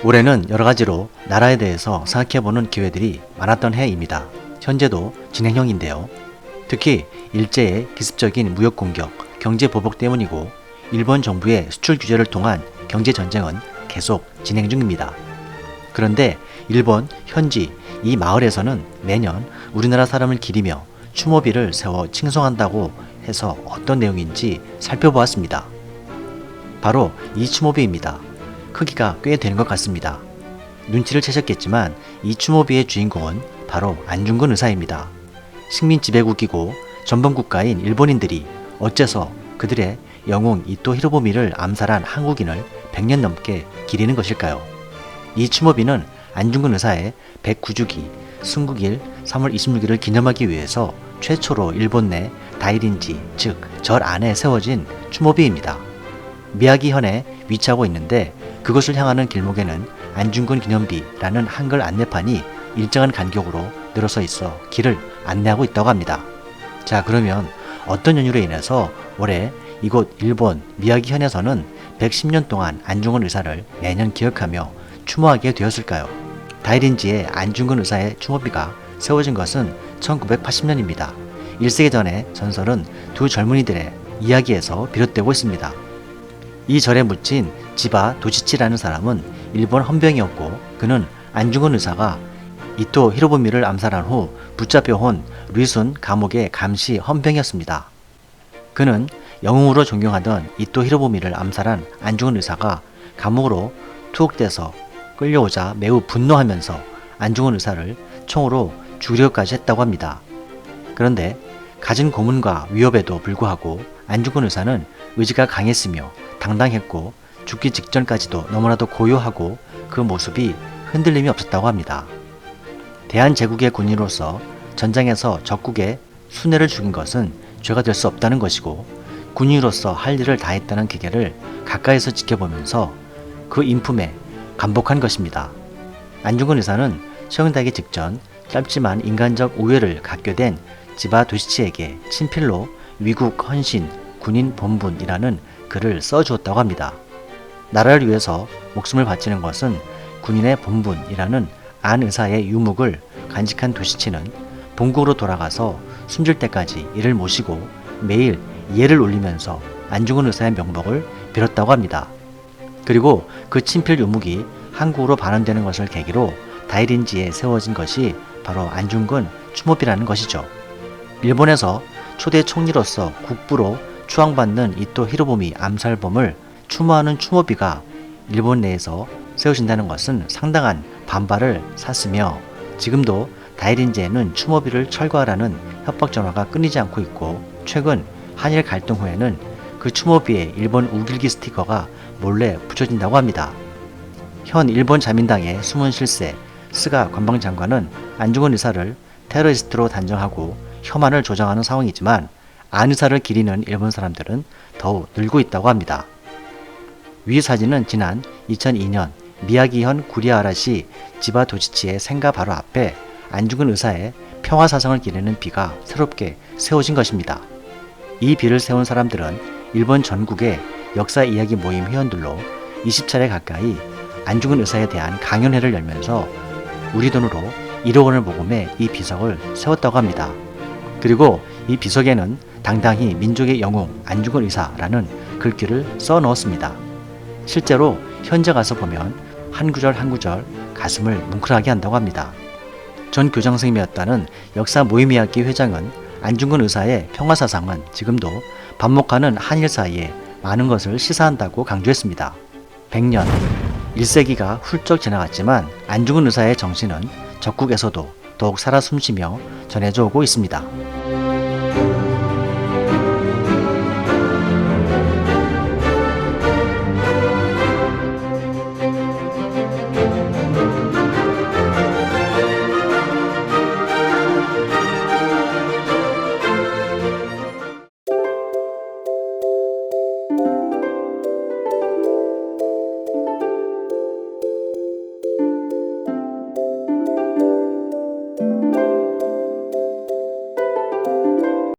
올해는 여러 가지로 나라에 대해서 생각해보는 기회들이 많았던 해입니다. 현재도 진행형인데요. 특히 일제의 기습적인 무역 공격, 경제 보복 때문이고 일본 정부의 수출 규제를 통한 경제 전쟁은 계속 진행 중입니다. 그런데 일본 현지 이 마을에서는 매년 우리나라 사람을 기리며 추모비를 세워 칭송한다고 해서 어떤 내용인지 살펴보았습니다. 바로 이 추모비입니다. 크기가 꽤 되는 것 같습니다. 눈치를 채셨겠지만 이 추모비의 주인공은 바로 안중근 의사입니다. 식민 지배국이고 전범국가인 일본인들이 어째서 그들의 영웅 이토 히로부미를 암살한 한국인을 100년 넘게 기리는 것일까요? 이 추모비는 안중근 의사의 109주기 순국일 3월 26일을 기념하기 위해서 최초로 일본 내 다이린지 즉 절 안에 세워진 추모비입니다. 미야기현에 위치하고 있는데 그곳을 향하는 길목에는 안중근 기념비라는 한글 안내판이 일정한 간격으로 늘어서 있어 길을 안내하고 있다고 합니다. 자, 그러면 어떤 연유로 인해서 올해 이곳 일본 미야기현에서는 110년 동안 안중근 의사를 매년 기억하며 추모하게 되었을까요? 다이린지에 안중근 의사의 추모비가 세워진 것은 1980년입니다. 1세기 전의 전설은 두 젊은이들의 이야기에서 비롯되고 있습니다. 이 절에 묻힌 지바 도시치라는 사람은 일본 헌병이었고 그는 안중근 의사가 이토 히로부미를 암살한 후 붙잡혀온 리순 감옥의 감시 헌병이었습니다. 그는 영웅으로 존경하던 이토 히로부미를 암살한 안중근 의사가 감옥으로 투옥돼서 끌려오자 매우 분노하면서 안중근 의사를 총으로 죽이려까지 했다고 합니다. 그런데 갖은 고문과 위협에도 불구하고 안중근 의사는 의지가 강했으며 당당했고 죽기 직전까지도 너무나도 고요하고 그 모습이 흔들림이 없었다고 합니다. 대한제국의 군인으로서 전장에서 적국의 순애를 죽인 것은 죄가 될 수 없다는 것이고 군인으로서 할 일을 다했다는 기계를 가까이서 지켜보면서 그 인품에 감복한 것입니다. 안중근 의사는 처형되기 직전 짧지만 인간적 우애를 갖게 된 지바 도시치에게 친필로 위국 헌신 군인 본분이라는 글을 써주었다고 합니다. 나라를 위해서 목숨을 바치는 것은 군인의 본분이라는 안 의사의 유묵을 간직한 도시치는 본국으로 돌아가서 숨질 때까지 이를 모시고 매일 예를 올리면서 안중근 의사의 명복을 빌었다고 합니다. 그리고 그 친필 유묵이 한국으로 반환되는 것을 계기로 다이린지에 세워진 것이 바로 안중근 추모비라는 것이죠. 일본에서 초대 총리로서 국부로 추앙받는 이토 히로부미 암살범을 추모하는 추모비가 일본 내에서 세워진다는 것은 상당한 반발을 샀으며 지금도 다이린지에는 추모비를 철거하라는 협박 전화가 끊이지 않고 있고 최근 한일 갈등 후에는 그 추모비에 일본 우길기 스티커가 몰래 붙여진다고 합니다. 현 일본 자민당의 숨은 실세 스가 관방장관은 안중근 의사를 테러리스트로 단정하고 혐한을 조장하는 상황이지만 안 의사를 기리는 일본 사람들은 더욱 늘고 있다고 합니다. 위 사진은 지난 2002년 미야기현 구리아라시 지바 도시치의 생가 바로 앞에 안중근 의사의 평화사상을 기리는 비가 새롭게 세워진 것입니다. 이 비를 세운 사람들은 일본 전국의 역사 이야기 모임 회원들로 20차례 가까이 안중근 의사에 대한 강연회를 열면서 우리 돈으로 1억 원을 모금해 이 비석을 세웠다고 합니다. 그리고 이 비석에는 당당히 민족의 영웅 안중근 의사라는 글귀를 써 넣었습니다. 실제로 현재 가서 보면 한 구절 한 구절 가슴을 뭉클하게 한다고 합니다. 전 교장선생님이었다는 역사 모임이야기 회장은 안중근 의사의 평화사상은 지금도 반목하는 한일 사이에 많은 것을 시사한다고 강조했습니다. 100년, 1세기가 훌쩍 지나갔지만 안중근 의사의 정신은 적국에서도 더욱 살아 숨쉬며 전해져 오고 있습니다.